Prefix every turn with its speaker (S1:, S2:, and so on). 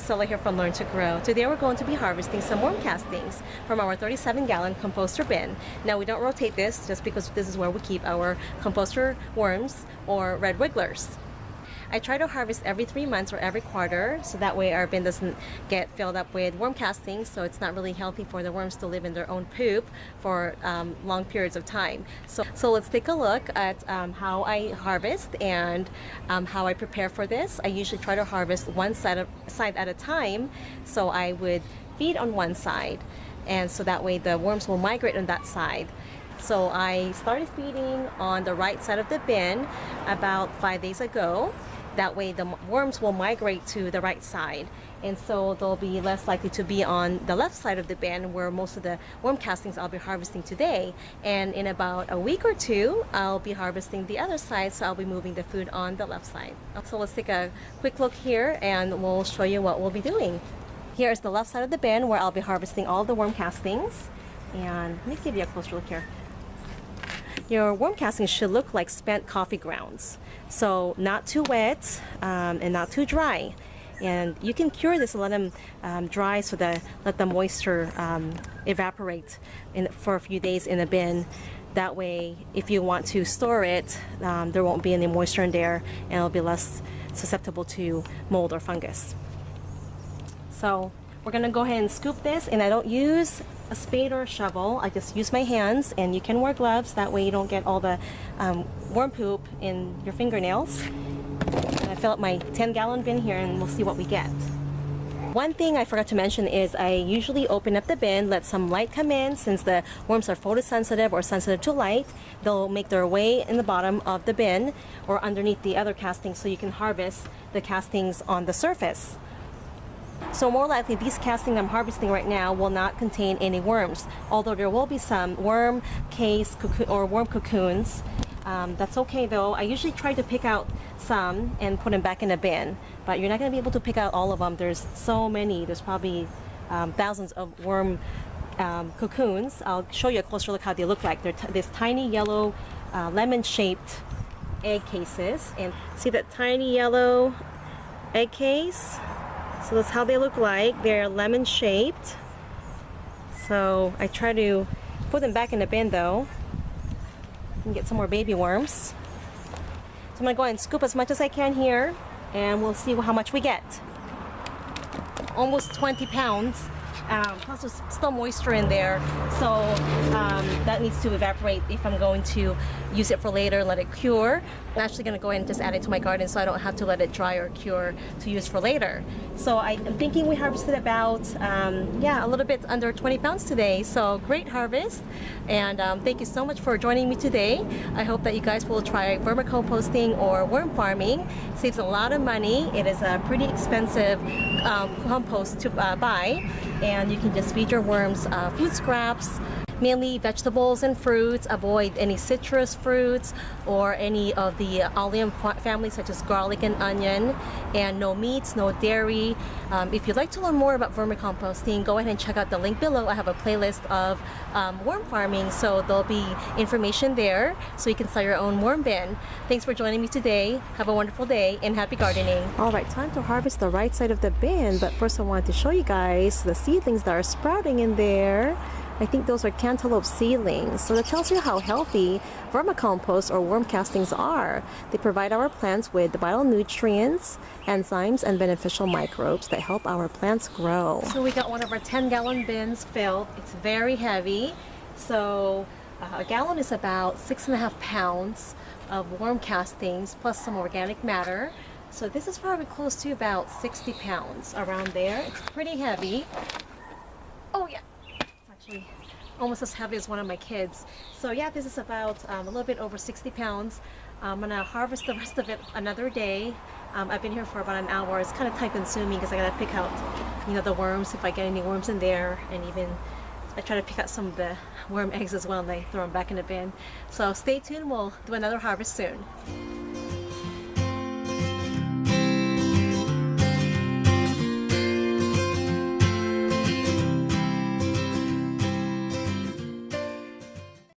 S1: Priscilla here from Learn to Grow. Today we're going to be harvesting some worm castings from our 37-gallon composter bin. Now we don't rotate this just because this is where we keep our composter worms or red wigglers. I try to harvest every 3 months or every quarter, so that way our bin doesn't get filled up with worm castings, so it's not really healthy for the worms to live in their own poop for long periods of time. So let's take a look at how I harvest and how I prepare for this. I usually try to harvest one side at a time, so I would feed on one side, and so that way the worms will migrate on that side. So I started feeding on the right side of the bin about 5 days ago. That way the worms will migrate to the right side, and so they'll be less likely to be on the left side of the bin where most of the worm castings I'll be harvesting today. And in about a week or two I'll be harvesting the other side, so I'll be moving the food on the left side. So let's take a quick look here and we'll show you what we'll be doing. Here is the left side of the bin where I'll be harvesting all the worm castings, and let me give you a closer look here. Your worm castings should look like spent coffee grounds, so not too wet and not too dry. And you can cure this and let them dry, so that let the moisture evaporate for a few days in a bin. That way, if you want to store it, there won't be any moisture in there, and it'll be less susceptible to mold or fungus. So we're gonna go ahead and scoop this, and I don't use a spade or a shovel. I just use my hands, and you can wear gloves, that way you don't get all the worm poop in your fingernails. And I fill up my 10-gallon bin here, and we'll see what we get. One thing I forgot to mention is I usually open up the bin, let some light come in. Since the worms are photosensitive or sensitive to light, they'll make their way in the bottom of the bin or underneath the other castings, so you can harvest the castings on the surface. So more likely these castings I'm harvesting right now will not contain any worms, although there will be some worm case or worm cocoons. That's okay though. I usually try to pick out some and put them back in a bin, but you're not going to be able to pick out all of them. There's so many. There's probably thousands of worm cocoons. I'll show you a closer look how they look like. They're this tiny yellow lemon-shaped egg cases, and see that tiny yellow egg case? So that's how they look like. They're lemon shaped. So I try to put them back in the bin though and get some more baby worms. So I'm gonna go ahead and scoop as much as I can here, and we'll see how much we get. Almost 20 pounds. Plus there's still moisture in there, so that needs to evaporate if I'm going to use it for later and let it cure. I'm actually going to go ahead and just add it to my garden, so I don't have to let it dry or cure to use for later. So I'm thinking we harvested about a little bit under 20 pounds today, so great harvest. And thank you so much for joining me today. I hope that you guys will try vermicomposting or worm farming. It saves a lot of money. It is a pretty expensive compost to buy, and you can just feed your worms food scraps, mainly vegetables and fruits. Avoid any citrus fruits or any of the oleum families such as garlic and onion, and no meats, no dairy. If you'd like to learn more about vermicomposting, go ahead and check out the link below. I have a playlist of worm farming, so there'll be information there so you can start your own worm bin. Thanks for joining me today. Have a wonderful day and happy gardening. Alright, time to harvest the right side of the bin, but first I wanted to show you guys the seedlings that are sprouting in there. I think those are cantaloupe seedlings. So that tells you how healthy vermicompost or worm castings are. They provide our plants with vital nutrients, enzymes, and beneficial microbes that help our plants grow. So we got one of our 10-gallon bins filled. It's very heavy. So a gallon is about 6.5 pounds of worm castings plus some organic matter. So this is probably close to about 60 pounds, around there. It's pretty heavy. Oh yeah. Actually almost as heavy as one of my kids. So yeah, this is about a little bit over 60 pounds. I'm gonna harvest the rest of it another day. I've been here for about an hour. It's kind of time consuming because I gotta pick out, the worms if I get any worms in there, and even I try to pick out some of the worm eggs as well, and I throw them back in the bin. So stay tuned, we'll do another harvest soon.